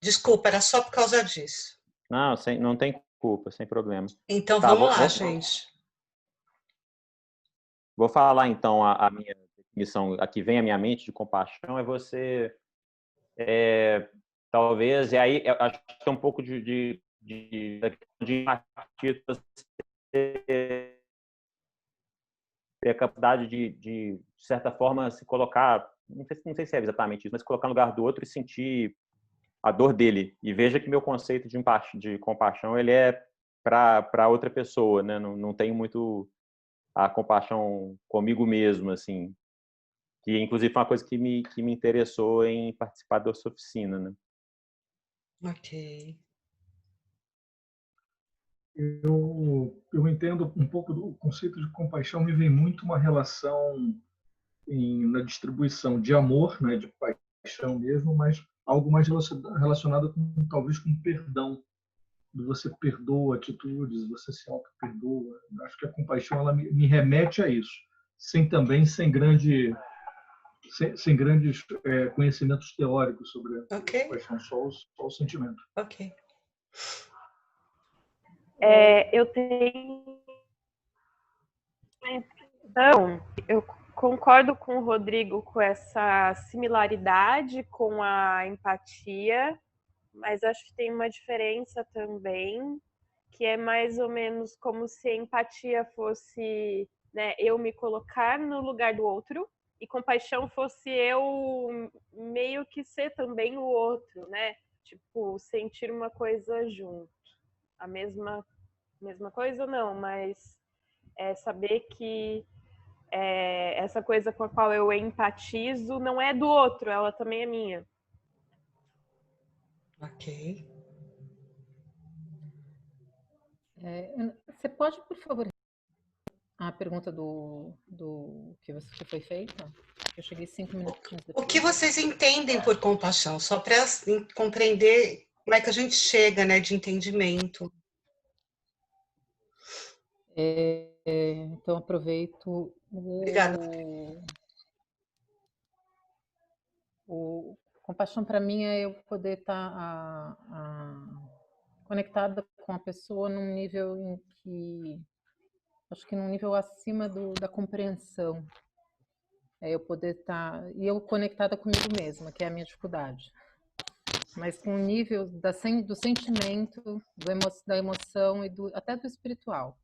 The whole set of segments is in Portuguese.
Desculpa, era só por causa disso. Não, não tem culpa, sem problema. Então Tá, vamos lá, gente. vou falar então a minha definição, a que vem à minha mente de compaixão é você, talvez, e aí eu acho que é um pouco de empatia, você ter a capacidade de certa forma, se colocar, não sei se é exatamente isso, mas se colocar no lugar do outro e sentir a dor dele. E veja que meu conceito de compaixão, ele é para outra pessoa, né? Não tenho muito a compaixão comigo mesmo, assim, que inclusive foi uma coisa que me interessou em participar dessa oficina, né? Ok. Eu entendo um pouco do conceito de compaixão, me vem muito uma relação na distribuição de amor, né, de paixão mesmo, mas algo mais relacionado com talvez com perdão. Você perdoa atitudes, você se auto-perdoa. Acho que a compaixão ela me remete a isso, sem grandes conhecimentos teóricos sobre a Ok, compaixão, só o sentimento. ok. Eu tenho. Então, eu concordo com o Rodrigo com essa similaridade com a empatia, mas acho que tem uma diferença também, que é mais ou menos como se a empatia fosse, né, eu me colocar no lugar do outro, e compaixão fosse eu meio que ser também o outro, né? Tipo, sentir uma coisa junto. A mesma coisa não, mas é saber que essa coisa com a qual eu empatizo não é do outro, ela também é minha. Ok. Você pode, por favor, a pergunta do que foi feita? Eu cheguei 5 minutinhos O depois. que vocês entendem por compaixão? Só para compreender como é que a gente chega, né, de entendimento. Então, aproveito Obrigada. o compaixão para mim é eu poder estar conectada com a pessoa num nível em que acho que num nível acima da compreensão. É eu poder estar e eu conectada comigo mesma, que é a minha dificuldade. Mas com o nível do sentimento, da emoção e até do espiritual.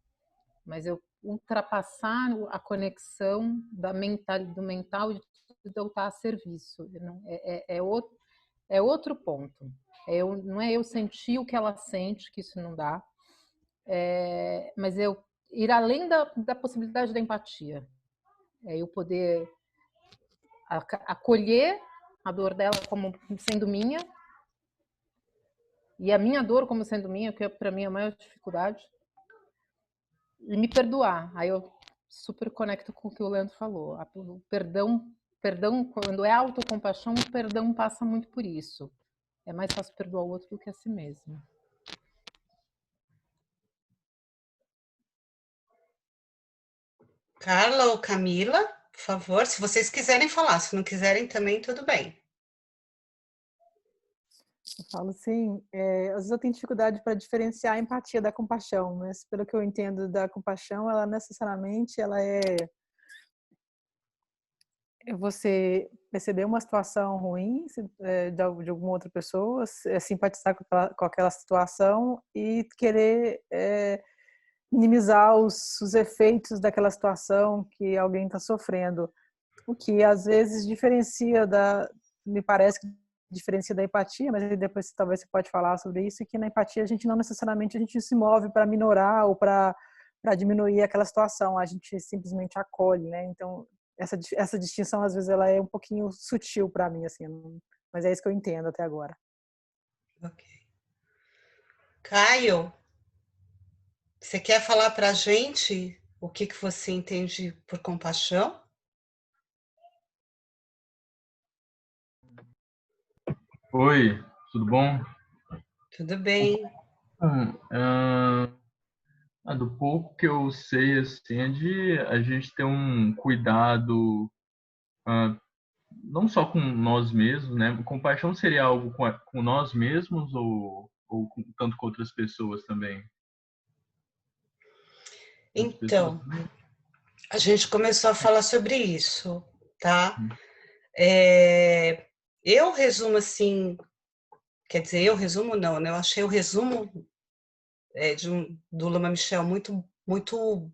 Mas eu ultrapassar a conexão do mental e de eu estar a serviço. É outro ponto. Não é eu sentir o que ela sente, que isso não dá, mas eu ir além da possibilidade da empatia. É eu poder acolher a dor dela como sendo minha, e a minha dor como sendo minha, que para mim é a maior dificuldade, e me perdoar. Aí eu super conecto com o que o Leandro falou. O perdão, quando é autocompaixão, o perdão passa muito por isso. É mais fácil perdoar o outro do que a si mesmo. Carla ou Camila, por favor, se vocês quiserem falar, se não quiserem também, tudo bem. Eu falo assim, às vezes eu tenho dificuldade para diferenciar a empatia da compaixão, mas pelo que eu entendo da compaixão, ela necessariamente é você perceber uma situação ruim de alguma outra pessoa, simpatizar com aquela situação e querer minimizar os efeitos daquela situação que alguém está sofrendo. O que às vezes me parece que diferencia da empatia, mas depois talvez você pode falar sobre isso, e que na empatia a gente não necessariamente a gente se move para minorar ou para diminuir aquela situação, a gente simplesmente acolhe, né? Então essa distinção às vezes ela é um pouquinho sutil para mim, assim, mas é isso que eu entendo até agora. Ok. Caio, você quer falar para a gente o que você entende por compaixão? Oi, tudo bom? Tudo bem. Do pouco que eu sei, assim, é de a gente ter um cuidado não só com nós mesmos, né? Compaixão seria algo com nós mesmos tanto com outras pessoas também? Então, a gente começou a falar sobre isso, tá? Eu resumo assim, quer dizer, eu resumo não, né? Eu achei o resumo do Lama Michel muito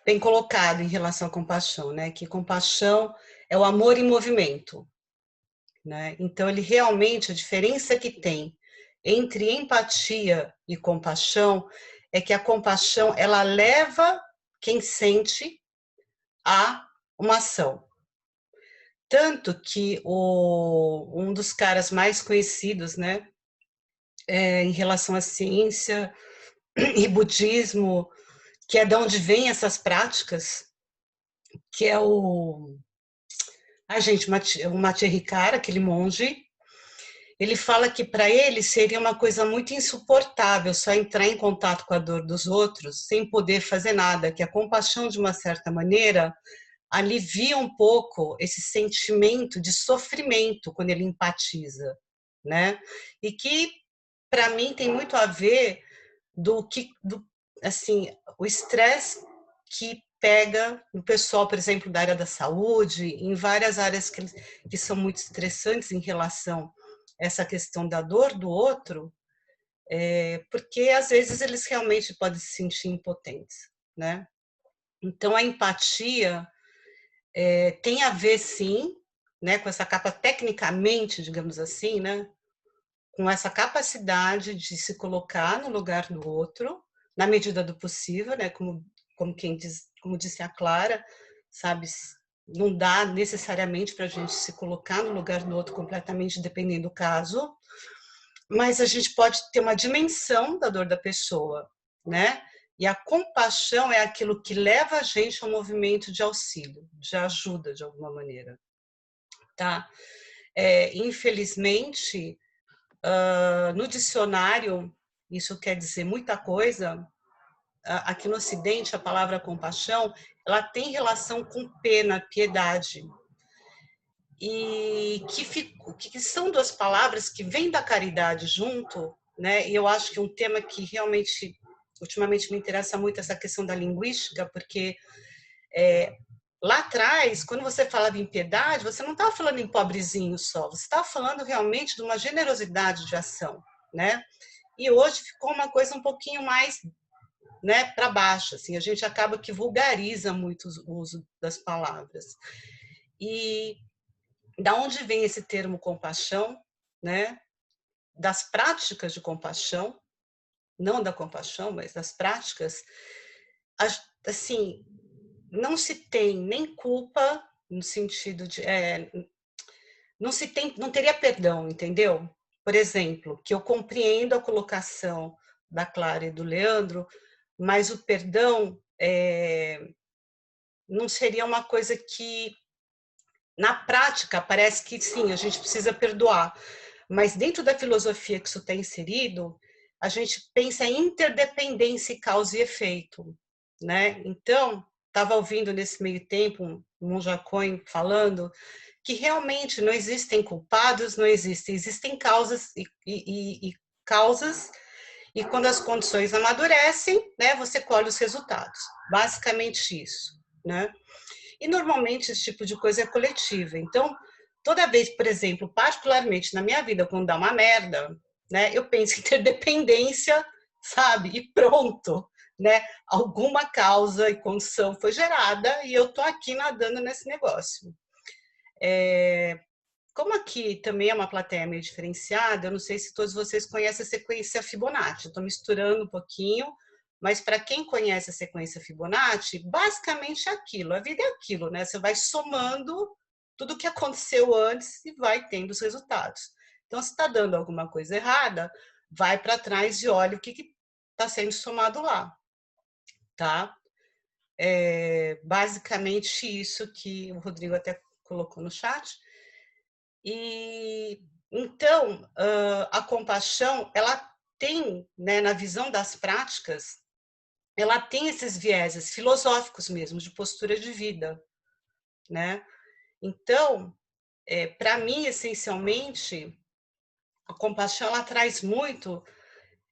bem colocado em relação à compaixão, né? Que compaixão é o amor em movimento, né? Então, ele realmente, a diferença que tem entre empatia e compaixão é que a compaixão, ela leva quem sente a uma ação. Tanto que um dos caras mais conhecidos, né, em relação à ciência e budismo, que é de onde vêm essas práticas, que é o Matia Rikara, aquele monge. Ele fala que para ele seria uma coisa muito insuportável só entrar em contato com a dor dos outros sem poder fazer nada, que a compaixão, de uma certa maneira, alivia um pouco esse sentimento de sofrimento quando ele empatiza, né? E que, para mim, tem muito a ver assim, o estresse que pega no pessoal, por exemplo, da área da saúde, em várias áreas que são muito estressantes em relação a essa questão da dor do outro, porque às vezes eles realmente podem se sentir impotentes, né? Então, a empatia tem a ver, sim, né, com essa capa, tecnicamente, digamos assim, né, com essa capacidade de se colocar no lugar do outro, na medida do possível, né, como disse a Clara, sabe, não dá necessariamente para a gente se colocar no lugar do outro completamente, dependendo do caso, mas a gente pode ter uma dimensão da dor da pessoa, né? E a compaixão é aquilo que leva a gente ao movimento de auxílio, de ajuda, de alguma maneira, tá? Infelizmente, no dicionário, isso quer dizer muita coisa. Aqui no Ocidente, a palavra compaixão, ela tem relação com pena, piedade. E que são duas palavras que vêm da caridade junto, né? E eu acho que um tema que realmente, ultimamente, me interessa muito essa questão da linguística, porque lá atrás, quando você falava em piedade, você não estava falando em pobrezinho só, você estava falando realmente de uma generosidade de ação, né? E hoje ficou uma coisa um pouquinho mais, né, para baixo, assim, a gente acaba que vulgariza muito o uso das palavras. E da onde vem esse termo compaixão, né? Das práticas de compaixão, não da compaixão, mas das práticas, assim, não se tem nem culpa no sentido de não teria perdão, entendeu? Por exemplo, que eu compreendo a colocação da Clara e do Leandro, mas o perdão não seria uma coisa que, na prática, parece que sim, a gente precisa perdoar, mas dentro da filosofia que isso está inserido, a gente pensa em interdependência e causa e efeito, né? Então, estava ouvindo nesse meio tempo um Monjacoin falando que realmente não existem culpados, existem causas e causas, e quando as condições amadurecem, né, você colhe os resultados. Basicamente isso, né? E normalmente esse tipo de coisa é coletiva. Então, toda vez, por exemplo, particularmente na minha vida, quando dá uma merda, né, eu penso em interdependência, sabe? E pronto, né? Alguma causa e condição foi gerada e eu tô aqui nadando nesse negócio. Como aqui também é uma plateia meio diferenciada, eu não sei se todos vocês conhecem a sequência Fibonacci, eu estou misturando um pouquinho, mas para quem conhece a sequência Fibonacci, basicamente é aquilo, a vida é aquilo, né? Você vai somando tudo o que aconteceu antes e vai tendo os resultados. Então, se está dando alguma coisa errada, vai para trás e olha o que está sendo somado lá, tá? Basicamente isso que o Rodrigo até colocou no chat. E então a compaixão, ela tem, né, na visão das práticas, ela tem esses vieses filosóficos mesmo, de postura de vida, né? Então, para mim, essencialmente, a compaixão ela traz muito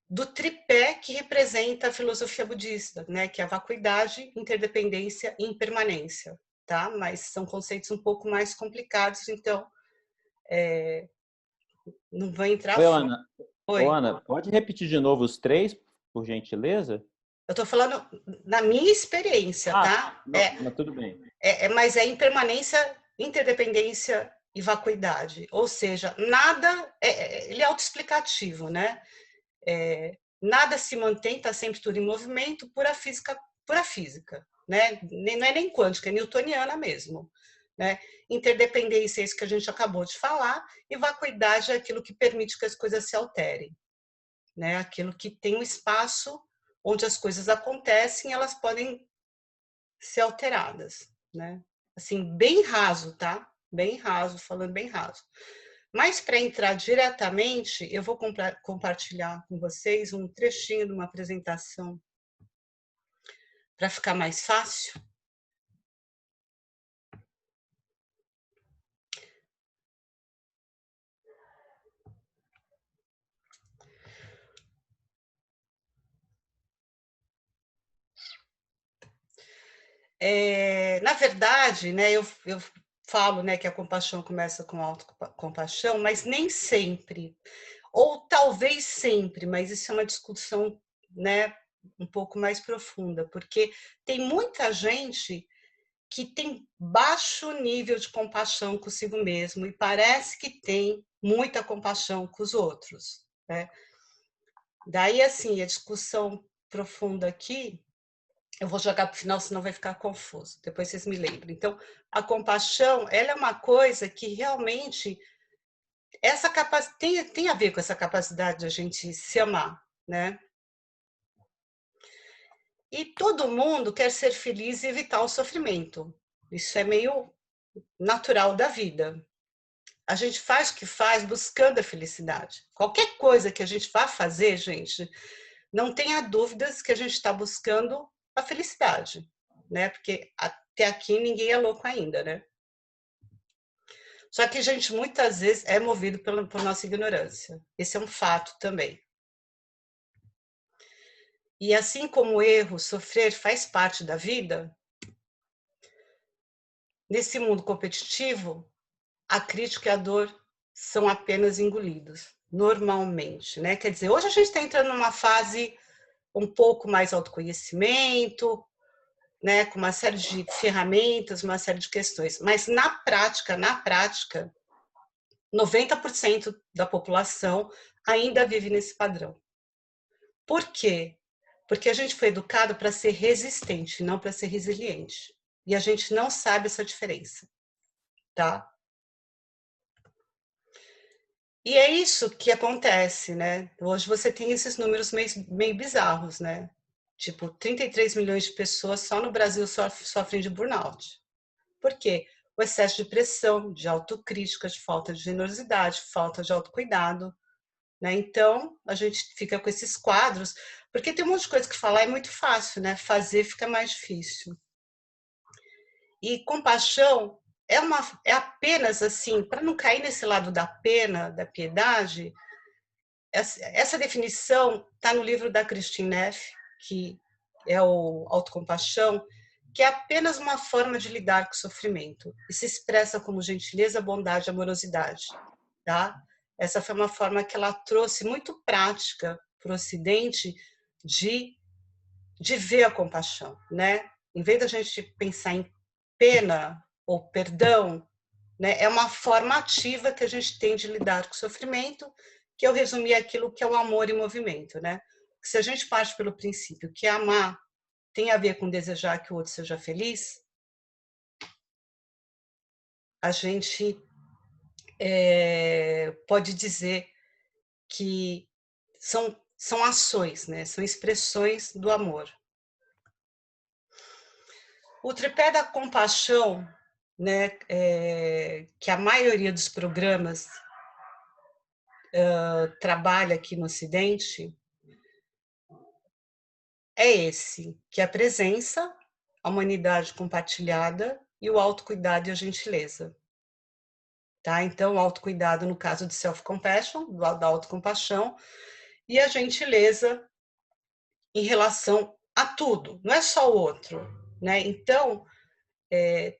do tripé que representa a filosofia budista, né? Que é a vacuidade, interdependência e impermanência, tá? Mas são conceitos um pouco mais complicados, então não vou entrar a Oi, fundo. Ana. Ô, Oi. Ana, pode repetir de novo os três, por gentileza? Eu estou falando na minha experiência, tá? Não, mas tudo bem. Mas é impermanência, interdependência e vacuidade. Ou seja, nada, ele é autoexplicativo, né? Nada se mantém, está sempre tudo em movimento, pura física, né? Não é nem quântica, é newtoniana mesmo, né? Interdependência é isso que a gente acabou de falar, e vacuidade é aquilo que permite que as coisas se alterem, né? Aquilo que tem um espaço onde as coisas acontecem, elas podem ser alteradas, né? Assim, bem raso, tá? Bem raso, falando bem raso. Mas para entrar diretamente, eu vou compartilhar com vocês um trechinho de uma apresentação para ficar mais fácil. Na verdade, né, eu falo, né, que a compaixão começa com autocompaixão, mas nem sempre, ou talvez sempre, mas isso é uma discussão, né, um pouco mais profunda, porque tem muita gente que tem baixo nível de compaixão consigo mesmo e parece que tem muita compaixão com os outros, né? Daí, assim, a discussão profunda aqui, eu vou jogar para o final, senão vai ficar confuso, depois vocês me lembram. Então, a compaixão, ela é uma coisa que realmente tem a ver com essa capacidade de a gente se amar, né? E todo mundo quer ser feliz e evitar o sofrimento. Isso é meio natural da vida. A gente faz o que faz buscando a felicidade. Qualquer coisa que a gente vá fazer, gente, não tenha dúvidas que a gente está buscando a felicidade, né? Porque até aqui ninguém é louco ainda, né? Só que a gente muitas vezes é movido por nossa ignorância. Esse é um fato também. E assim como o erro, sofrer faz parte da vida, nesse mundo competitivo, a crítica e a dor são apenas engolidos, normalmente, né? Quer dizer, hoje a gente está entrando numa fase um pouco mais autoconhecimento, né? Com uma série de ferramentas, uma série de questões. Mas na prática, 90% da população ainda vive nesse padrão. Por quê? Porque a gente foi educado para ser resistente, não para ser resiliente. E a gente não sabe essa diferença, tá? E é isso que acontece, né? Hoje você tem esses números meio bizarros, né? Tipo, 33 milhões de pessoas só no Brasil sofrem de burnout. Por quê? O excesso de pressão, de autocrítica, de falta de generosidade, falta de autocuidado, né? Então, a gente fica com esses quadros, porque tem um monte de coisa que falar é muito fácil, né? Fazer fica mais difícil. E compaixão é apenas assim, para não cair nesse lado da pena, da piedade, essa definição está no livro da Christine Neff, que é o Autocompaixão, que é apenas uma forma de lidar com o sofrimento e se expressa como gentileza, bondade e amorosidade, tá? Essa foi uma forma que ela trouxe muito prática para o Ocidente de ver a compaixão, né? Em vez da gente pensar em pena ou perdão, né, é uma forma ativa que a gente tem de lidar com o sofrimento, que eu resumi aquilo que é o amor em movimento, né? Se a gente parte pelo princípio que amar tem a ver com desejar que o outro seja feliz, a gente pode dizer que são ações, né? São expressões do amor. O tripé da compaixão, né, que a maioria dos programas trabalha aqui no Ocidente, é esse, que é a presença, a humanidade compartilhada e o autocuidado e a gentileza. tá? Então, autocuidado no caso de self-compassion, da autocompaixão, e a gentileza em relação a tudo, não é só o outro, né? Então,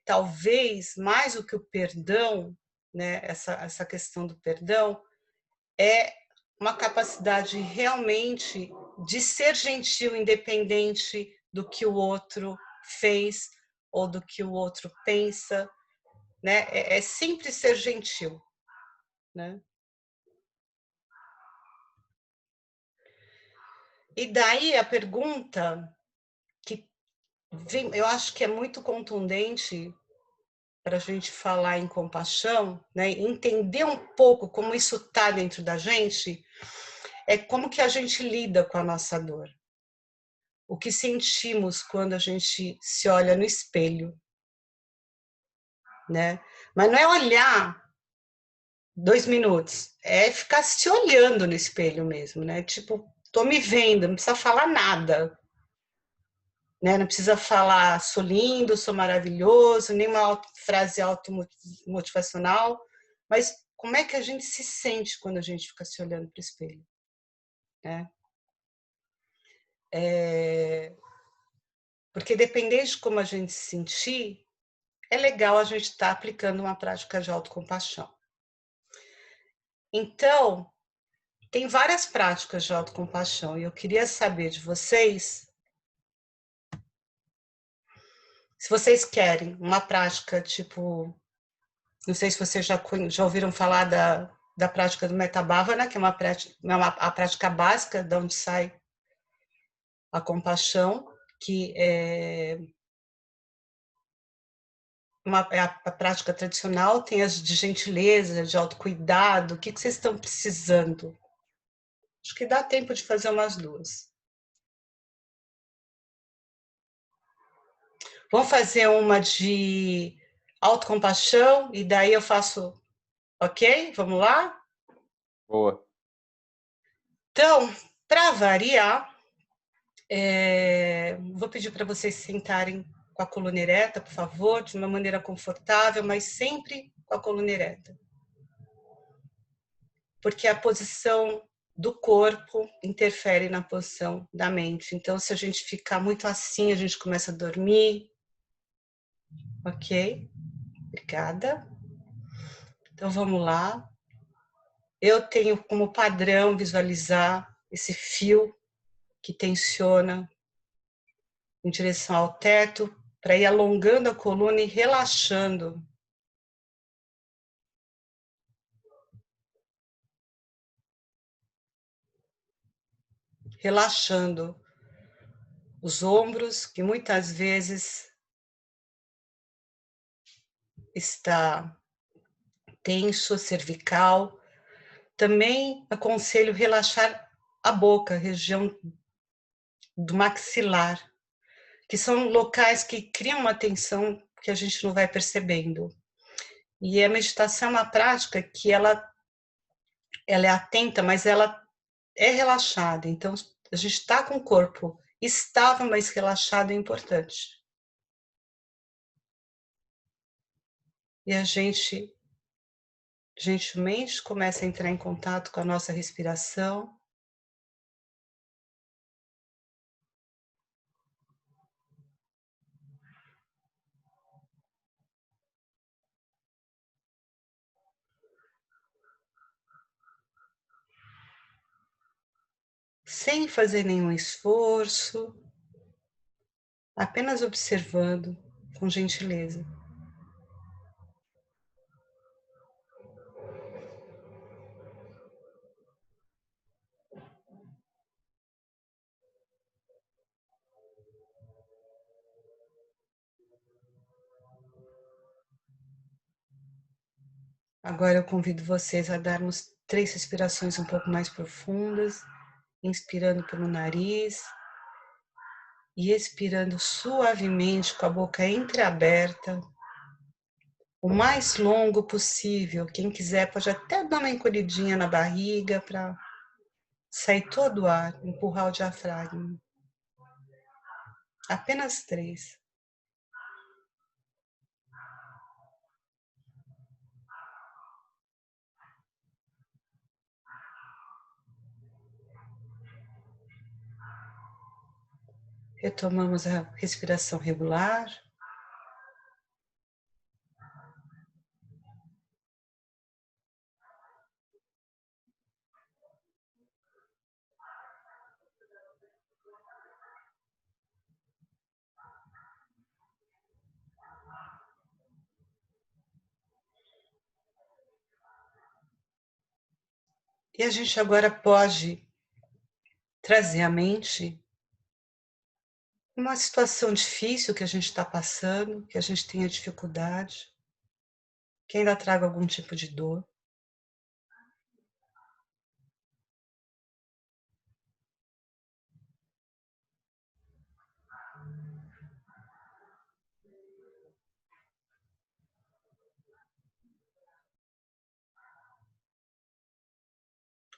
talvez mais do que o perdão, né? Essa questão do perdão é uma capacidade realmente de ser gentil, independente do que o outro fez ou do que o outro pensa, né? É sempre ser gentil, né? E daí a pergunta que vem, eu acho que é muito contundente para a gente falar em compaixão, né? Entender um pouco como isso está dentro da gente, é como que a gente lida com a nossa dor. O que sentimos quando a gente se olha no espelho, né? Mas não é olhar 2 minutos, é ficar se olhando no espelho mesmo, né? Tipo, tô me vendo, não precisa falar nada, né? Não precisa falar sou lindo, sou maravilhoso, nem uma frase automotivacional, mas como é que a gente se sente quando a gente fica se olhando para o espelho, né? Porque dependendo de como a gente se sentir, é legal a gente estar aplicando uma prática de autocompaixão. Então, tem várias práticas de autocompaixão e eu queria saber de vocês se vocês querem uma prática tipo, não sei se vocês já ouviram falar da prática do Metabhavana, que é a prática básica de onde sai a compaixão, que é a prática tradicional, tem as de gentileza, de autocuidado. O que vocês estão precisando? Acho que dá tempo de fazer umas duas. Vamos fazer uma de autocompaixão e daí eu faço, ok? Vamos lá? Boa. Então, para variar, vou pedir para vocês sentarem com a coluna ereta, por favor, de uma maneira confortável, mas sempre com a coluna ereta. Porque a posição do corpo interfere na posição da mente. Então, se a gente ficar muito assim, a gente começa a dormir. Ok? Obrigada. Então, vamos lá. Eu tenho como padrão visualizar esse fio que tensiona em direção ao teto, para ir alongando a coluna e relaxando. Relaxando os ombros, que muitas vezes está tenso, cervical. Também aconselho relaxar a boca, a região do maxilar, que são locais que criam uma tensão que a gente não vai percebendo. E a meditação é uma prática que ela é atenta, mas ela é relaxada. Então, a gente está com o corpo estável, mas relaxado é importante. E a gente gentilmente começa a entrar em contato com a nossa respiração. Sem fazer nenhum esforço, apenas observando com gentileza. Agora eu convido vocês a darmos 3 respirações um pouco mais profundas, inspirando pelo nariz e expirando suavemente com a boca entreaberta, o mais longo possível. Quem quiser pode até dar uma encolhidinha na barriga para sair todo o ar, empurrar o diafragma. Apenas 3. Retomamos a respiração regular. E a gente agora pode trazer à mente uma situação difícil que a gente está passando, que a gente tenha dificuldade, que ainda traga algum tipo de dor.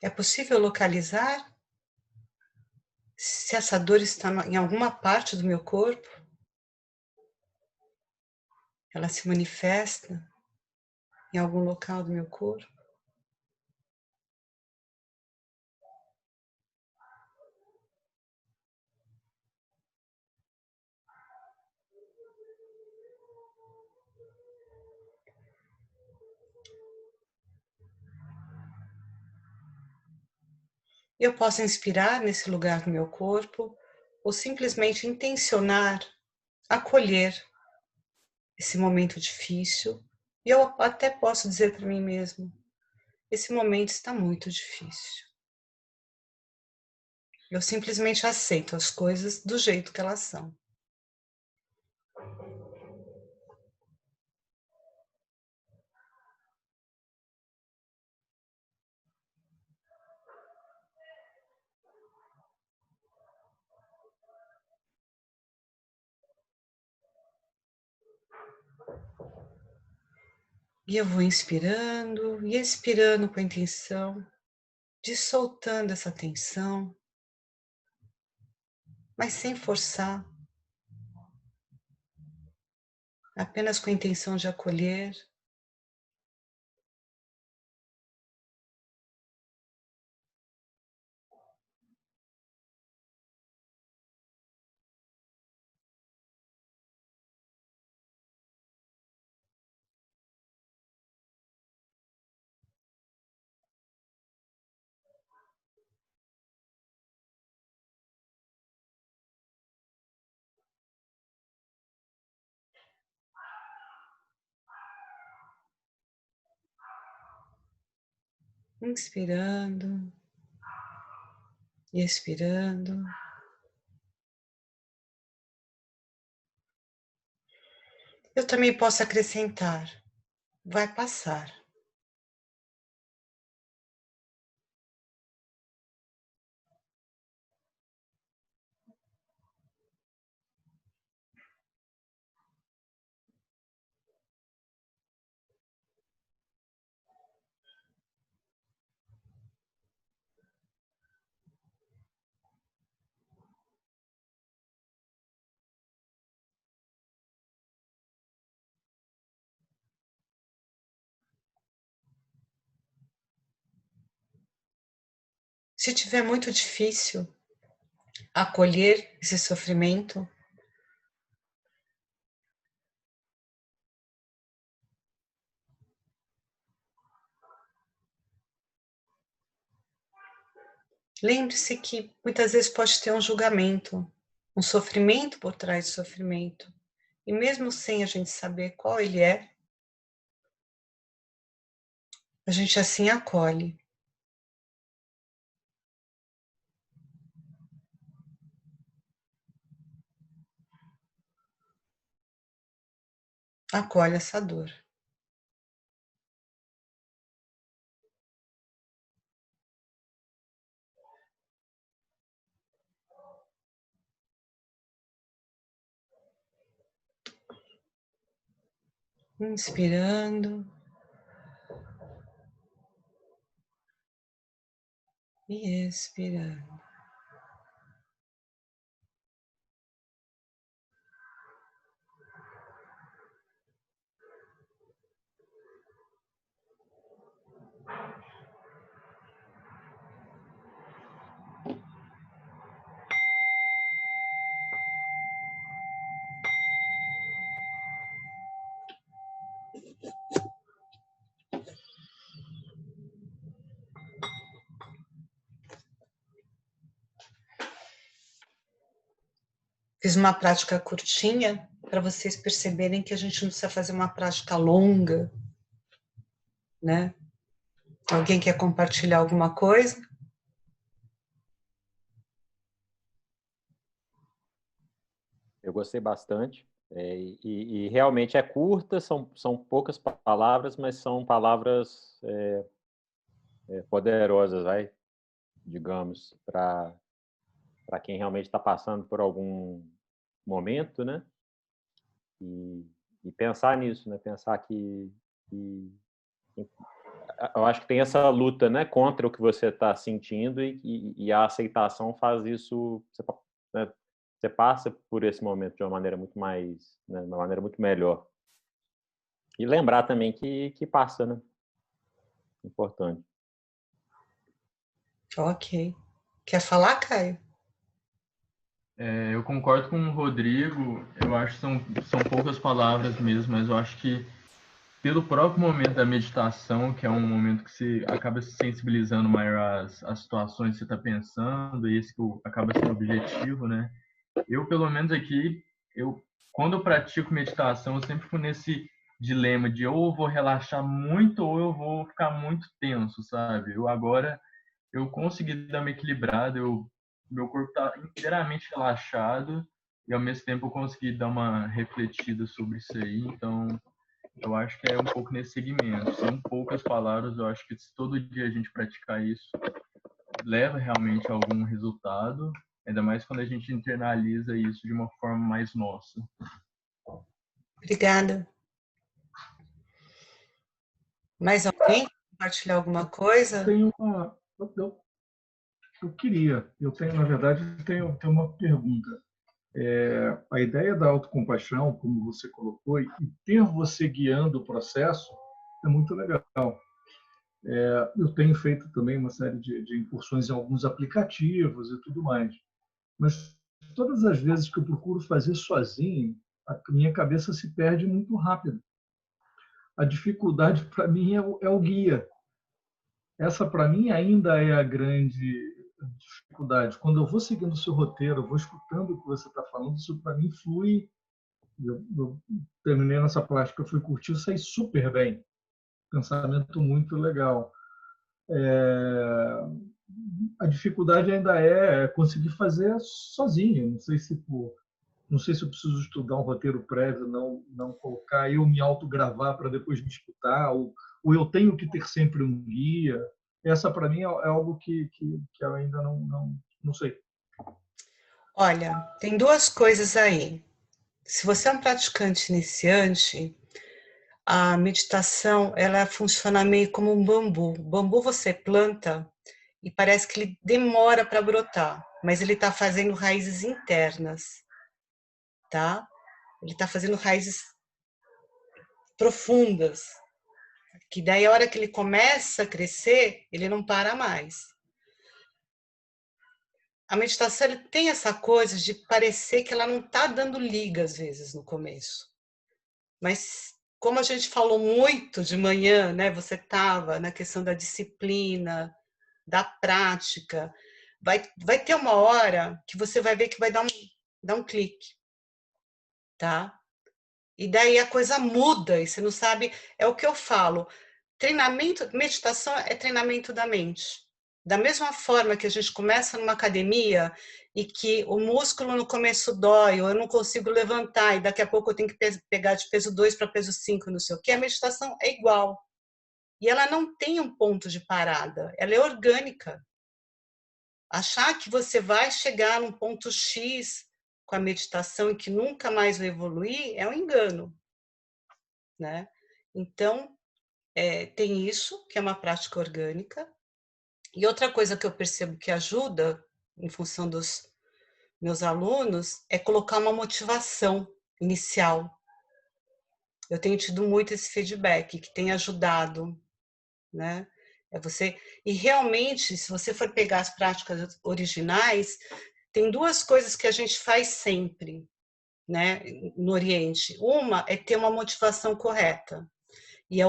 É possível localizar se essa dor está em alguma parte do meu corpo? Ela se manifesta em algum local do meu corpo? Eu posso inspirar nesse lugar do meu corpo ou simplesmente intencionar acolher esse momento difícil. E eu até posso dizer para mim mesmo: esse momento está muito difícil. Eu simplesmente aceito as coisas do jeito que elas são. E eu vou inspirando e expirando com a intenção de soltando essa tensão, mas sem forçar, apenas com a intenção de acolher. Inspirando e expirando. Eu também posso acrescentar: vai passar. Se tiver muito difícil acolher esse sofrimento, lembre-se que muitas vezes pode ter um julgamento, um sofrimento por trás do sofrimento. E mesmo sem a gente saber qual ele é, a gente assim acolhe. Acolhe essa dor. Inspirando e expirando. Fiz uma prática curtinha para vocês perceberem que a gente não precisa fazer uma prática longa, né? Alguém quer compartilhar alguma coisa? Eu gostei bastante. E realmente é curta, são poucas palavras, mas são palavras poderosas, digamos, para quem realmente está passando por algum momento, né? E pensar nisso, né? Pensar que eu acho que tem essa luta, né, contra o que você está sentindo e a aceitação faz isso, né, você passa por esse momento de uma maneira muito mais, né, uma maneira muito melhor. E lembrar também que passa, né? Importante. Ok. Quer falar, Caio? Eu concordo com o Rodrigo, eu acho que são poucas palavras mesmo, mas eu acho que pelo próprio momento da meditação, que é um momento que você acaba se sensibilizando maior às situações que você está pensando, e esse que acaba sendo o objetivo, né? Eu, pelo menos aqui, quando eu pratico meditação, eu sempre fico nesse dilema de ou eu vou relaxar muito ou eu vou ficar muito tenso, sabe? Eu consegui dar uma equilibrada, meu corpo está inteiramente relaxado e ao mesmo tempo eu consegui dar uma refletida sobre isso aí, então eu acho que é um pouco nesse segmento. São poucas palavras, eu acho que se todo dia a gente praticar isso, leva realmente a algum resultado, ainda mais quando a gente internaliza isso de uma forma mais nossa. Obrigada. Mais alguém compartilhar alguma coisa? Na verdade, tenho uma pergunta. A ideia da autocompaixão, como você colocou, e ter você guiando o processo é muito legal. Eu tenho feito também uma série de incursões em alguns aplicativos e tudo mais, mas todas as vezes que eu procuro fazer sozinho, a minha cabeça se perde muito rápido. A dificuldade para mim é o guia. Essa para mim ainda é a grande dificuldade. Quando eu vou seguindo o seu roteiro, eu vou escutando o que você está falando, isso para mim flui. Eu terminei nessa plástica, eu fui curtir, eu saí super bem. Pensamento muito legal. A dificuldade ainda é conseguir fazer sozinho. Não sei se eu preciso estudar um roteiro prévio, não colocar, eu me autogravar para depois me escutar, ou eu tenho que ter sempre um guia. Essa, para mim, é algo que eu ainda não sei. Olha, tem duas coisas aí. Se você é um praticante iniciante, a meditação ela funciona meio como um bambu. O bambu você planta e parece que ele demora para brotar, mas ele está fazendo raízes internas, tá? Ele está fazendo raízes profundas, que daí a hora que ele começa a crescer, ele não para mais. A meditação ele tem essa coisa de parecer que ela não está dando liga às vezes no começo, mas como a gente falou muito de manhã, né? Você estava na questão da disciplina, da prática, vai ter uma hora que você vai ver que vai dar um clique, tá? E daí a coisa muda e você não sabe, é o que eu falo, treinamento, meditação é treinamento da mente. Da mesma forma que a gente começa numa academia e que o músculo no começo dói, ou eu não consigo levantar, e daqui a pouco eu tenho que pegar de peso 2 para peso 5, não sei o que, a meditação é igual. E ela não tem um ponto de parada, ela é orgânica. Achar que você vai chegar num ponto X com a meditação e que nunca mais vai evoluir é um engano, né? Então, tem isso, que é uma prática orgânica. E outra coisa que eu percebo que ajuda, em função dos meus alunos, é colocar uma motivação inicial. Eu tenho tido muito esse feedback, que tem ajudado, né? E realmente, se você for pegar as práticas originais, tem duas coisas que a gente faz sempre, né, no Oriente. Uma é ter uma motivação correta, e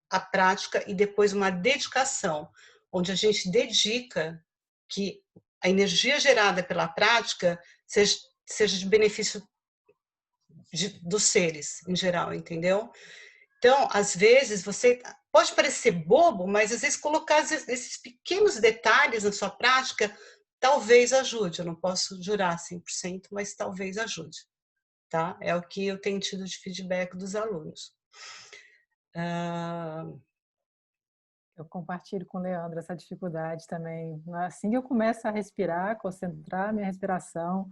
a prática, e depois uma dedicação, onde a gente dedica que a energia gerada pela prática seja seja de benefício dos seres em geral, entendeu? Então, às vezes, você pode parecer bobo, mas às vezes colocar esses pequenos detalhes na sua prática talvez ajude. Eu não posso jurar 100%, mas talvez ajude. Tá? É o que eu tenho tido de feedback dos alunos. Eu compartilho com o Leandro essa dificuldade também. Assim que eu começo a respirar, concentrar minha respiração,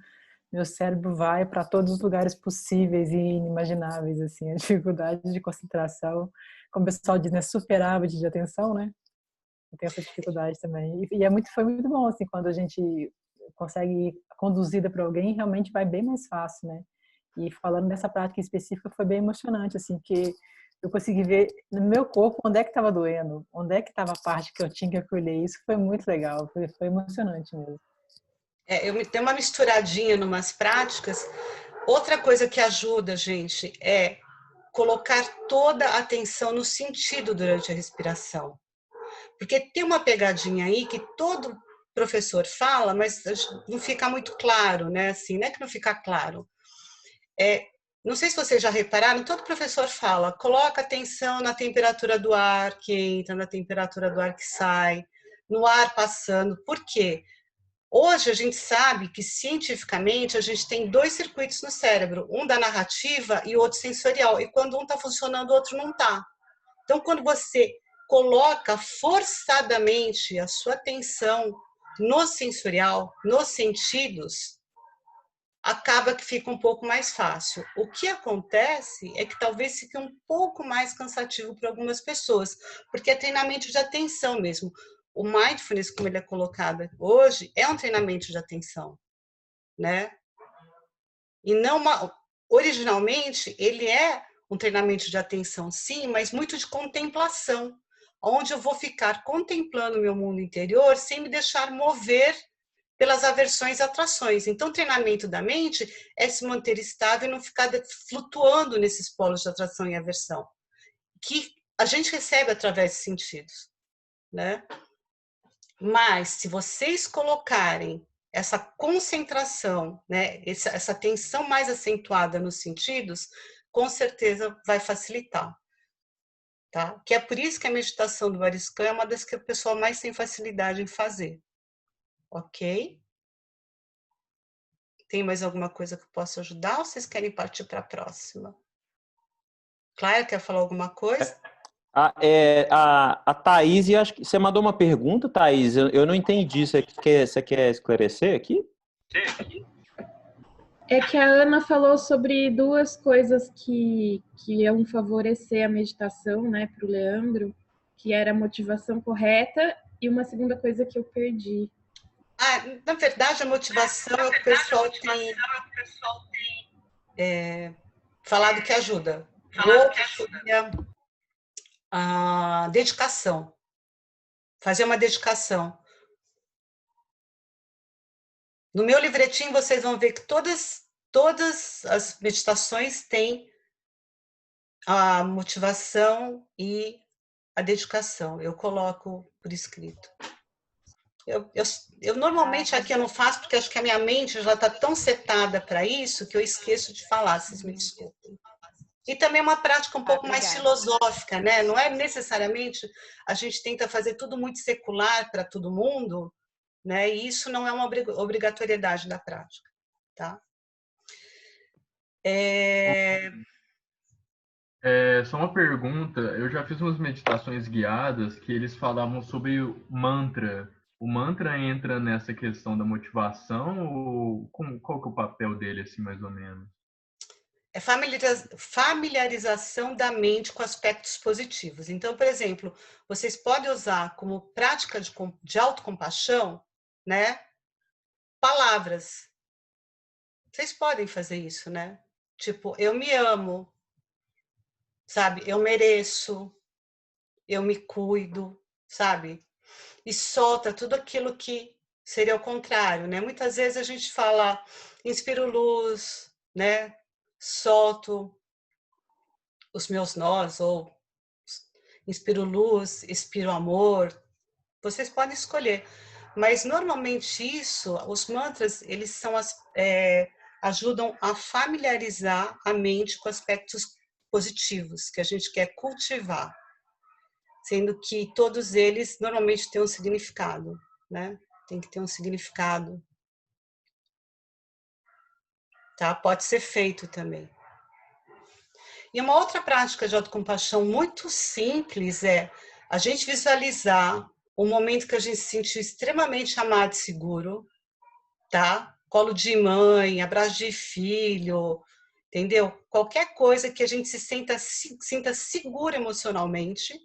meu cérebro vai para todos os lugares possíveis e inimagináveis, assim, a dificuldade de concentração, como o pessoal diz, né, superávit de atenção, né? Eu tenho essa dificuldade também. E foi muito bom, assim, quando a gente consegue ir conduzida por alguém, realmente vai bem mais fácil, né? E falando dessa prática específica, foi bem emocionante, assim, porque eu consegui ver no meu corpo onde é que estava doendo, onde é que estava a parte que eu tinha que acolher. Isso foi muito legal, foi emocionante mesmo. Eu tenho uma misturadinha numas práticas. Outra coisa que ajuda, gente, é colocar toda a atenção no sentido durante a respiração. Porque tem uma pegadinha aí que todo professor fala, mas não fica muito claro, né? Assim, não é que não fica claro. Não sei se vocês já repararam, todo professor fala, coloca atenção na temperatura do ar que entra, na temperatura do ar que sai, no ar passando. Por quê? Hoje a gente sabe que cientificamente a gente tem 2 circuitos no cérebro, um da narrativa e o outro sensorial. E quando um está funcionando, o outro não está. Então, quando você coloca forçadamente a sua atenção no sensorial, nos sentidos, acaba que fica um pouco mais fácil. O que acontece é que talvez fique um pouco mais cansativo para algumas pessoas, porque é treinamento de atenção mesmo. O mindfulness, como ele é colocado hoje, é um treinamento de atenção, né? E não originalmente ele é um treinamento de atenção, sim, mas muito de contemplação, onde eu vou ficar contemplando o meu mundo interior sem me deixar mover pelas aversões e atrações. Então, o treinamento da mente é se manter estável e não ficar flutuando nesses polos de atração e aversão, que a gente recebe através de sentidos, né? Mas, se vocês colocarem essa concentração, né, essa atenção mais acentuada nos sentidos, com certeza vai facilitar. Tá? Que é por isso que a meditação do Variscan é uma das que o pessoal mais tem facilidade em fazer. Ok? Tem mais alguma coisa que eu possa ajudar ou vocês querem partir para a próxima? Clara, quer falar alguma coisa? A Thaís, acho que você mandou uma pergunta, Thaís, eu não entendi. Você quer esclarecer aqui? É que a Ana falou sobre 2 coisas que iam favorecer a meditação, né, para o Leandro, que era a motivação correta e uma segunda coisa que eu perdi. Na verdade, a motivação é o que o pessoal tem falado que ajuda. O outro seria a dedicação. Fazer uma dedicação. No meu livretinho, vocês vão ver que todas as meditações têm a motivação e a dedicação. Eu coloco por escrito. Eu normalmente aqui eu não faço, porque acho que a minha mente já está tão setada para isso que eu esqueço de falar, vocês me desculpem. E também é uma prática um pouco mais filosófica, né? Não é necessariamente a gente tenta fazer tudo muito secular para todo mundo, né? E isso não é uma obrigatoriedade da prática, tá? Só uma pergunta, eu já fiz umas meditações guiadas que eles falavam sobre o mantra. O mantra entra nessa questão da motivação ou qual que é o papel dele, assim, mais ou menos? É familiarização da mente com aspectos positivos. Então, por exemplo, vocês podem usar como prática de autocompaixão, né? Palavras. Vocês podem fazer isso, né? Tipo, eu me amo, sabe? Eu mereço, eu me cuido, sabe? E solta tudo aquilo que seria o contrário, né? Muitas vezes a gente fala, inspiro luz, né? Solto os meus nós, ou inspiro luz, expiro amor. Vocês podem escolher. Mas, normalmente, os mantras, eles são ajudam a familiarizar a mente com aspectos positivos que a gente quer cultivar, sendo que todos eles normalmente têm um significado, né? Tem que ter um significado, tá? Pode ser feito também. E uma outra prática de autocompaixão muito simples é a gente visualizar o momento que a gente se sentiu extremamente amado e seguro, tá? Colo de mãe, abraço de filho, entendeu? Qualquer coisa que a gente se sinta segura emocionalmente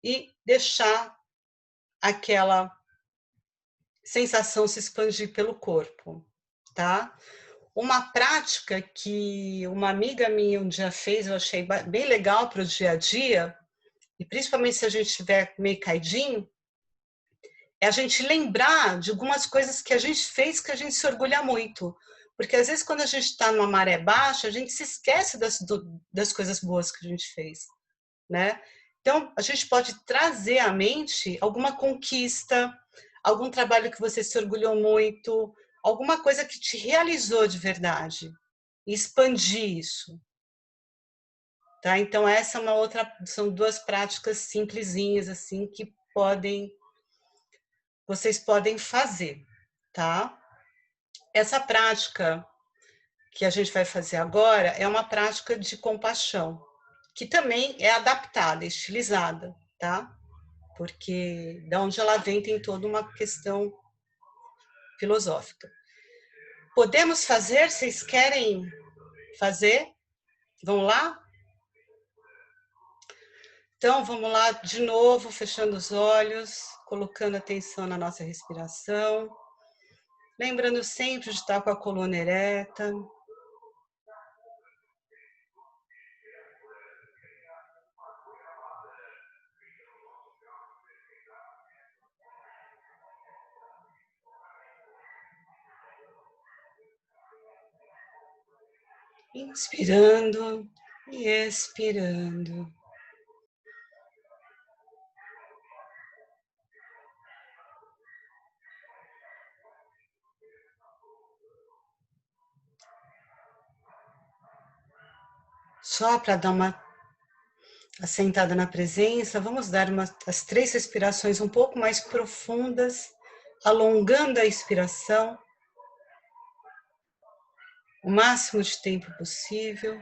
e deixar aquela sensação se expandir pelo corpo, tá? Uma prática que uma amiga minha um dia fez, eu achei bem legal para o dia a dia, e principalmente se a gente estiver meio caidinho, é a gente lembrar de algumas coisas que a gente fez que a gente se orgulha muito. Porque às vezes quando a gente está numa maré baixa, a gente se esquece das coisas boas que a gente fez, né? Então, a gente pode trazer à mente alguma conquista, algum trabalho que você se orgulhou muito, alguma coisa que te realizou de verdade, e expandir isso. Tá? Então, essa é uma outra, são duas práticas simplesinhas, assim, que vocês podem fazer, tá? Essa prática que a gente vai fazer agora é uma prática de compaixão, que também é adaptada, estilizada, tá? Porque da onde ela vem tem toda uma questão filosófica. Podemos fazer? Vocês querem fazer? Vamos lá? Então, vamos lá de novo, fechando os olhos, colocando atenção na nossa respiração, lembrando sempre de estar com a coluna ereta. Inspirando e expirando. Só para dar uma assentada na presença, vamos dar as 3 respirações um pouco mais profundas, alongando a expiração o máximo de tempo possível.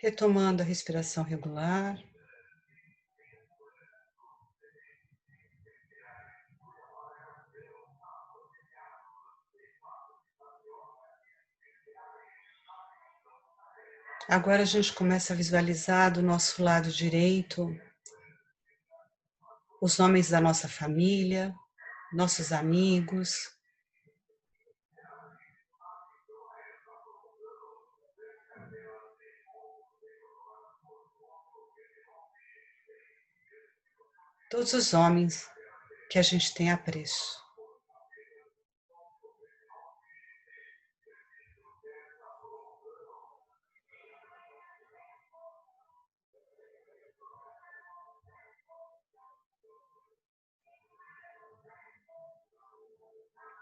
Retomando a respiração regular. Agora a gente começa a visualizar do nosso lado direito os nomes da nossa família, nossos amigos. Todos os homens que a gente tem apreço.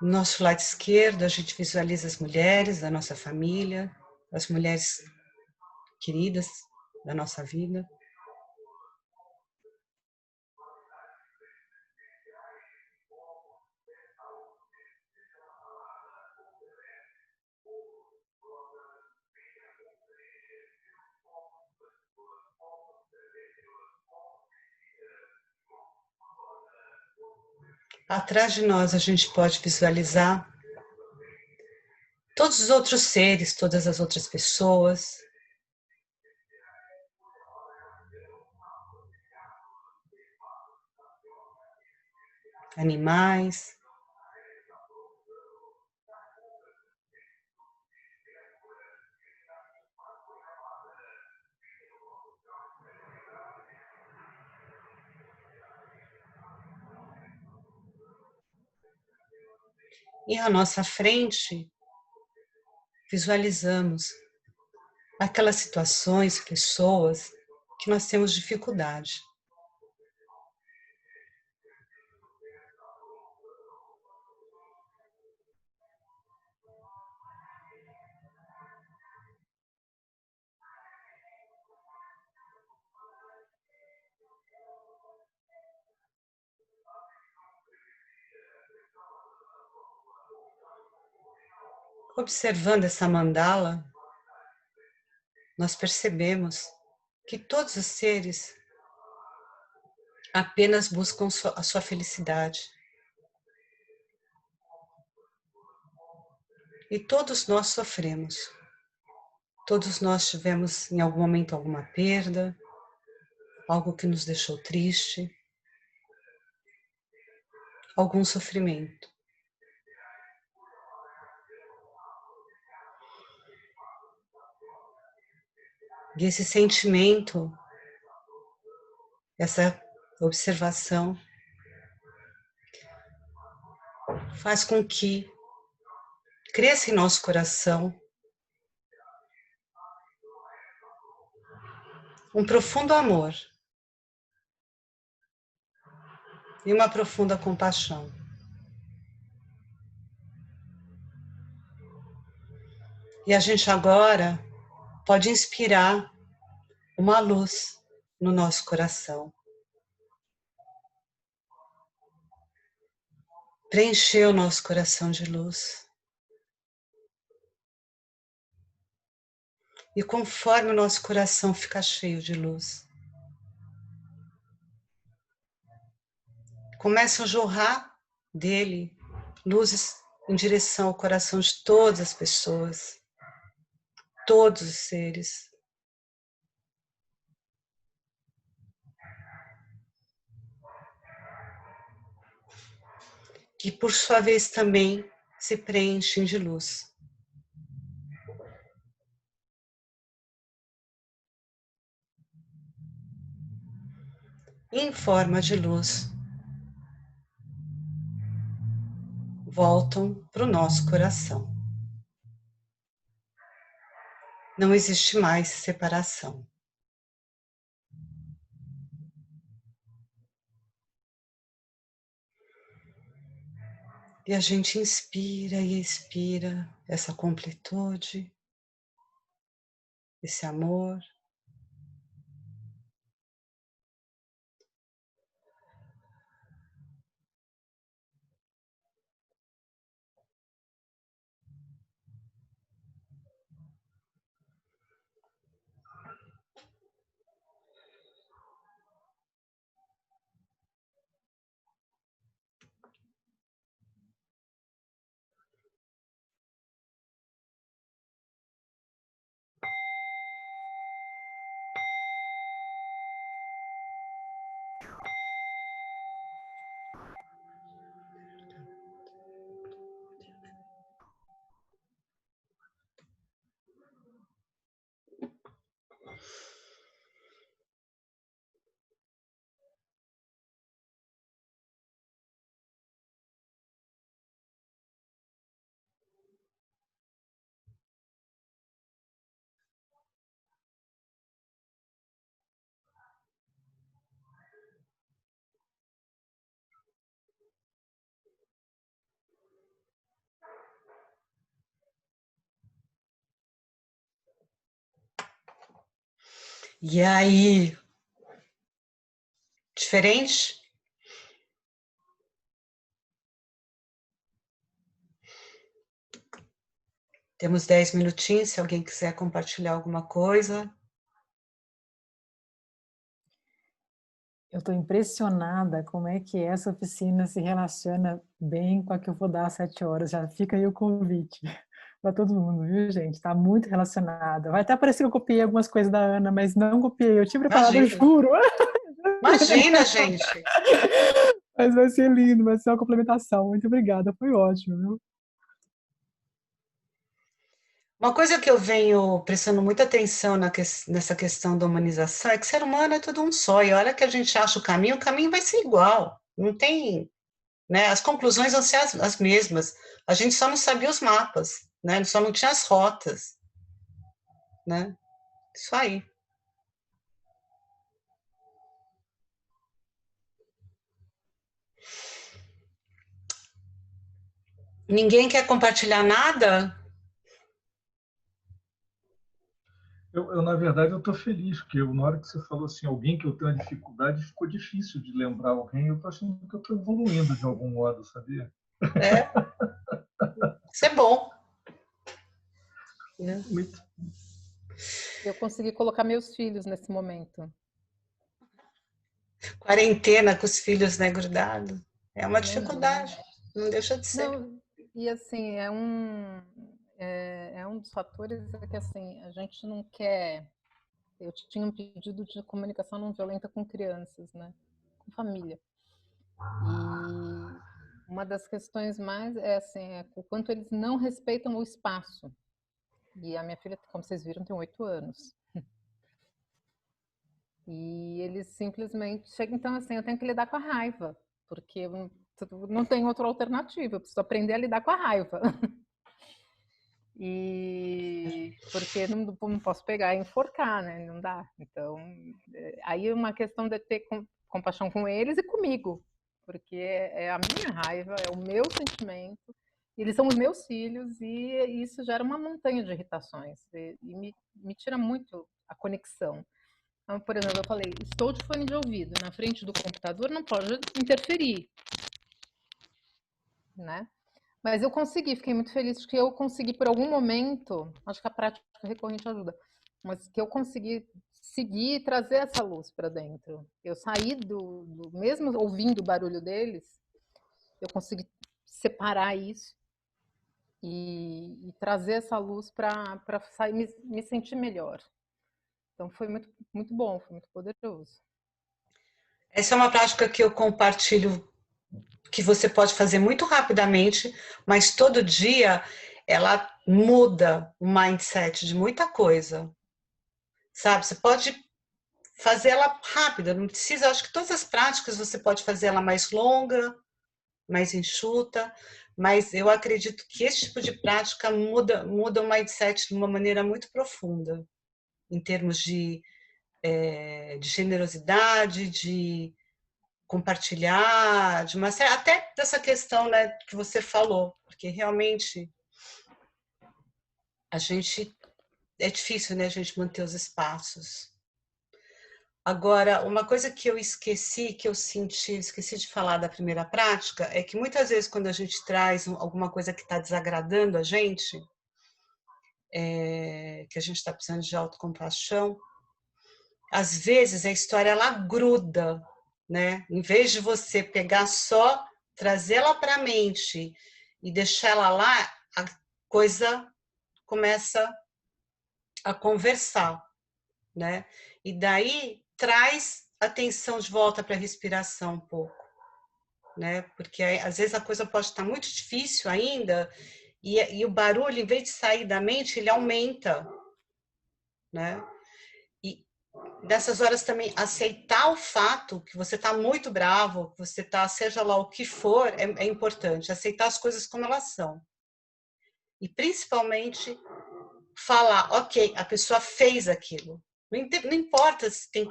No nosso lado esquerdo, a gente visualiza as mulheres da nossa família, as mulheres queridas da nossa vida. Atrás de nós, a gente pode visualizar todos os outros seres, todas as outras pessoas. Animais. E à nossa frente, visualizamos aquelas situações, pessoas que nós temos dificuldade. Observando essa mandala, nós percebemos que todos os seres apenas buscam a sua felicidade. E todos nós sofremos. Todos nós tivemos em algum momento alguma perda, algo que nos deixou triste, algum sofrimento. E esse sentimento, essa observação, faz com que cresça em nosso coração um profundo amor e uma profunda compaixão. E a gente agora pode inspirar uma luz no nosso coração. Preencher o nosso coração de luz. E conforme o nosso coração fica cheio de luz, começam a jorrar dele luzes em direção ao coração de todas as pessoas, todos os seres. Que por sua vez também se preenchem de luz. Em forma de luz, voltam para o nosso coração. Não existe mais separação. E a gente inspira e expira essa completude, esse amor. E aí, diferente? Temos 10 minutinhos, se alguém quiser compartilhar alguma coisa. Eu estou impressionada como é que essa oficina se relaciona bem com a que eu vou dar às 7 horas. Já fica aí o convite para todo mundo, viu, gente? Está muito relacionada. Vai até parecer que eu copiei algumas coisas da Ana, mas não copiei. Eu tinha preparado, eu juro. Imagina, gente. Mas vai ser lindo, vai ser uma complementação. Muito obrigada, foi ótimo, viu? Uma coisa que eu venho prestando muita atenção nessa questão da humanização é que o ser humano é todo um só. E a hora que a gente acha o caminho vai ser igual. Não tem né? As conclusões vão ser as mesmas. A gente só não sabia os mapas, né? Só não tinha as rotas, né? Isso aí. Ninguém quer compartilhar nada? Na verdade, eu estou feliz, porque na hora que você falou assim, alguém que eu tenho uma dificuldade, ficou difícil de lembrar alguém. Eu estou achando que eu estou evoluindo de algum modo, sabia? É. Isso é bom. Muito. Eu consegui colocar meus filhos nesse momento. Quarentena com os filhos, né, grudados. É uma Imagina. dificuldade. Não deixa de ser. Não, e assim, é um dos fatores que assim, a gente não quer. Eu tinha um pedido de comunicação não violenta com crianças, né? Com família. E uma das questões mais é assim, é o quanto eles não respeitam o espaço. E a minha filha, como vocês viram, tem 8 anos. E eles simplesmente chegam, então assim, eu tenho que lidar com a raiva, porque eu não tenho outra alternativa, eu preciso aprender a lidar com a raiva. E porque não posso pegar e enforcar, né? Não dá. Então, aí é uma questão de ter compaixão com eles e comigo, porque é a minha raiva, é o meu sentimento, eles são os meus filhos e isso gera uma montanha de irritações e me tira muito a conexão. Então, por exemplo, eu falei, estou de fone de ouvido na frente do computador, não pode interferir, né? Mas eu consegui, fiquei muito feliz que eu consegui por algum momento, acho que a prática recorrente ajuda, mas que eu consegui seguir e trazer essa luz para dentro. Eu saí mesmo ouvindo o barulho deles, eu consegui separar isso e trazer essa luz para me sentir melhor. Então foi muito, muito bom, foi muito poderoso. Essa é uma prática que eu compartilho, que você pode fazer muito rapidamente, mas todo dia ela muda o mindset de muita coisa, sabe? Você pode fazer ela rápida, não precisa, acho que todas as práticas você pode fazer ela mais longa, mais enxuta, mas eu acredito que esse tipo de prática muda o mindset de uma maneira muito profunda, em termos de generosidade, de compartilhar, de uma série, até dessa questão, né, que você falou, porque realmente a gente é difícil, né, a gente manter os espaços. Agora, uma coisa que eu esqueci, que eu senti, esqueci de falar da primeira prática, é que muitas vezes quando a gente traz alguma coisa que está desagradando a gente, que a gente está precisando de autocompaixão, às vezes a história ela gruda, né? Em vez de você pegar só, trazê-la para a mente e deixar ela lá, a coisa começa a conversar, né? E daí traz atenção de volta para a respiração um pouco, né? Porque aí, às vezes a coisa pode estar muito difícil ainda e o barulho, em vez de sair da mente, ele aumenta, né? E nessas horas também aceitar o fato que você está muito bravo, que você está, seja lá o que for, é importante. Aceitar as coisas como elas são. E principalmente falar, ok, a pessoa fez aquilo. Não importa se tem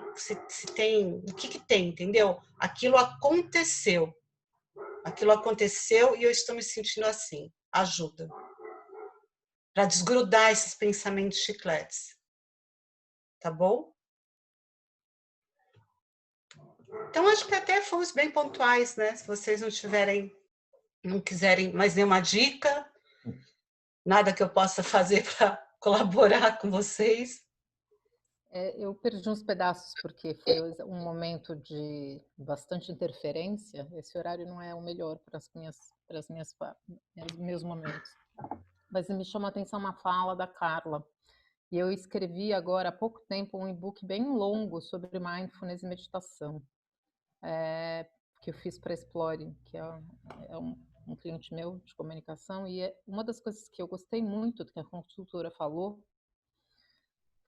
o que tem, entendeu? Aquilo aconteceu. Aquilo aconteceu e eu estou me sentindo assim. Ajuda. Para desgrudar esses pensamentos chicletes. Tá bom? Então, acho que até fomos bem pontuais, né? Se vocês não quiserem mais nenhuma dica, nada que eu possa fazer para colaborar com vocês. Eu perdi uns pedaços porque foi um momento de bastante interferência. Esse horário não é o melhor para meus momentos. Mas me chamou a atenção uma fala da Carla. E eu escrevi agora há pouco tempo um e-book bem longo sobre mindfulness e meditação, que eu fiz para a Explore, que é um cliente meu de comunicação. E uma das coisas que eu gostei muito do que a consultora falou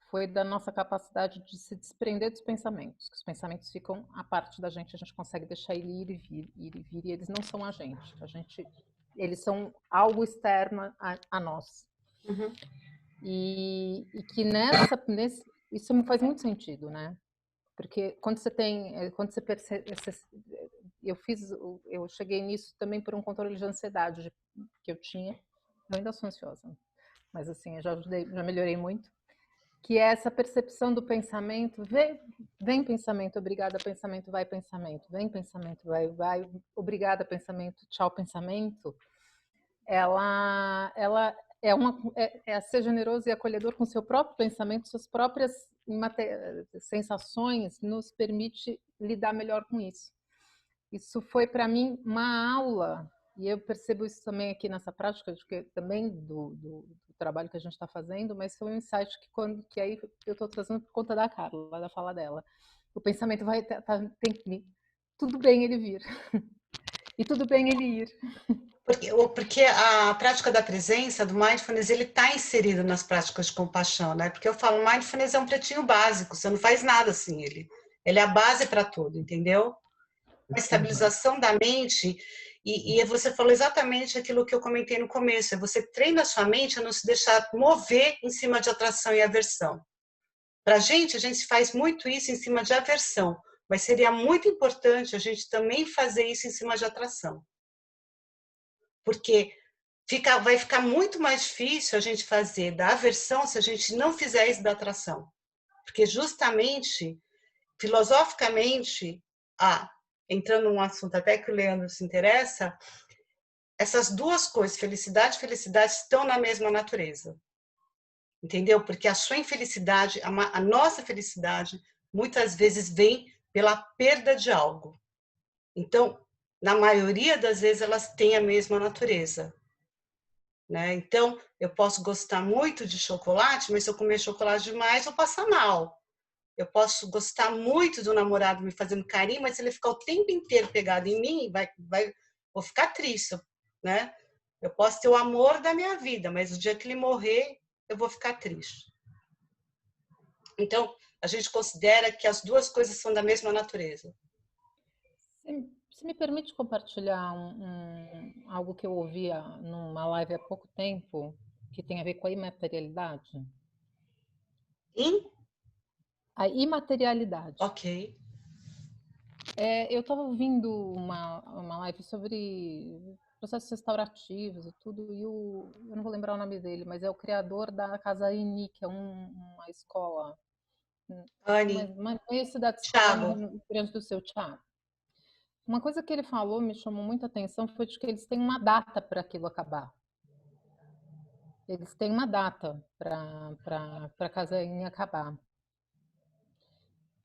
foi da nossa capacidade de se desprender dos pensamentos, que os pensamentos ficam à parte da gente, a gente consegue deixar ele ir e vir, e eles não são a gente, eles são algo externo a nós. Uhum. E que isso me faz muito sentido, né? Porque quando você percebe, eu cheguei nisso também por um controle de ansiedade que eu tinha. Eu ainda sou ansiosa, mas assim, eu já melhorei muito. Que é essa percepção do pensamento, vem pensamento, obrigada pensamento, vai pensamento, vem pensamento, vai, obrigada pensamento, tchau pensamento. Ela é ser generoso e acolhedor com seu próprio pensamento, suas próprias sensações, nos permite lidar melhor com isso. Isso foi para mim uma aula, e eu percebo isso também aqui nessa prática, também do trabalho que a gente está fazendo, mas foi um insight que aí eu estou trazendo por conta da Carla, da fala dela. O pensamento tem que vir. Tudo bem ele vir. E tudo bem ele ir. Porque a prática da presença, do mindfulness, ele está inserido nas práticas de compaixão, né? Porque eu falo, mindfulness é um pretinho básico, você não faz nada sem ele. Ele é a base para tudo, entendeu? A estabilização da mente, e você falou exatamente aquilo que eu comentei no começo, é você treina a sua mente a não se deixar mover em cima de atração e aversão. Para a gente faz muito isso em cima de aversão, mas seria muito importante a gente também fazer isso em cima de atração. Porque vai ficar muito mais difícil a gente fazer da aversão se a gente não fizer isso da atração. Porque justamente, filosoficamente, entrando num assunto até que o Leandro se interessa, essas duas coisas, felicidade e felicidade, estão na mesma natureza. Entendeu? Porque a sua infelicidade, a nossa felicidade, muitas vezes vem pela perda de algo. Então, na maioria das vezes, elas têm a mesma natureza. Né? Então, eu posso gostar muito de chocolate, mas se eu comer chocolate demais, eu passo mal. Eu posso gostar muito do namorado me fazendo carinho, mas se ele ficar o tempo inteiro pegado em mim, vou ficar triste, né? Eu posso ter o amor da minha vida, mas o dia que ele morrer, eu vou ficar triste. Então, a gente considera que as duas coisas são da mesma natureza. Você me permite compartilhar algo que eu ouvi numa live há pouco tempo, que tem a ver com a imaterialidade? A imaterialidade. Ok. Eu estava ouvindo uma live sobre processos restaurativos e tudo, e eu não vou lembrar o nome dele, mas é o criador da Casa Ini, que é uma escola, uma cidade escola no Rio Grande do Sul, Thiago. Uma coisa que ele falou me chamou muita atenção foi de que eles têm uma data para aquilo acabar. Eles têm uma data para a Casa Ini acabar.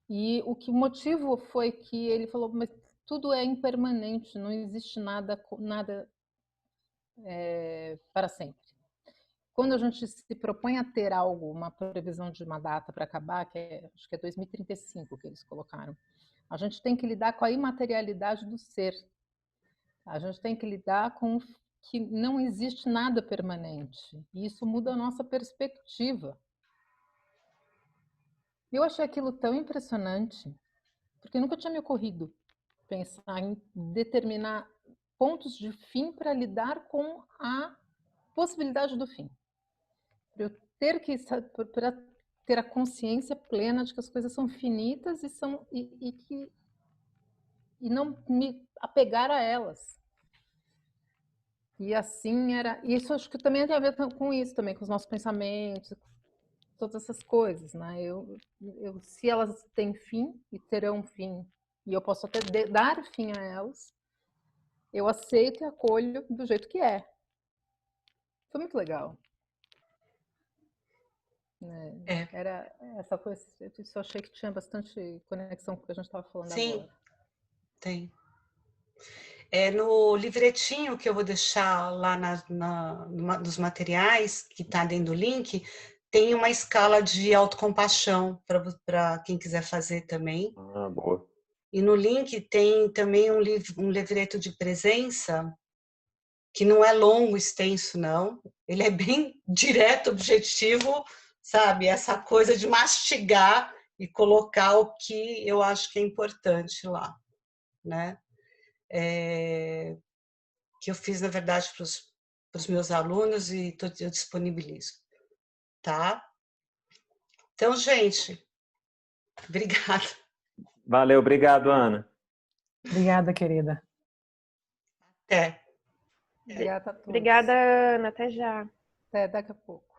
E o motivo foi que ele falou, mas tudo é impermanente, não existe nada para sempre. Quando a gente se propõe a ter algo, uma previsão de uma data para acabar, acho que é 2035 que eles colocaram, a gente tem que lidar com a imaterialidade do ser. A gente tem que lidar com que não existe nada permanente. E isso muda a nossa perspectiva. Eu achei aquilo tão impressionante, porque nunca tinha me ocorrido pensar em determinar pontos de fim para lidar com a possibilidade do fim. Eu para ter a consciência plena de que as coisas são finitas e não me apegar a elas. E assim era. Isso acho que também tem a ver com isso também, com os nossos pensamentos, todas essas coisas, né? Se elas têm fim e terão fim, e eu posso até dar fim a elas, eu aceito e acolho do jeito que é. Foi muito legal. Era essa coisa, eu achei que tinha bastante conexão com o que a gente estava falando agora. Sim, tem. No livretinho que eu vou deixar lá nos materiais, que está dentro do link, tem uma escala de autocompaixão para quem quiser fazer também. Boa. E no link tem também um livreto de presença, que não é longo, extenso, não. Ele é bem direto, objetivo, sabe? Essa coisa de mastigar e colocar o que eu acho que é importante lá, né? Que eu fiz, na verdade, para os meus alunos e eu disponibilizo, tá? Então, gente, obrigada. Valeu, obrigado, Ana. Obrigada, querida. Até. Obrigada a todos. Obrigada, Ana. Até já. Até daqui a pouco.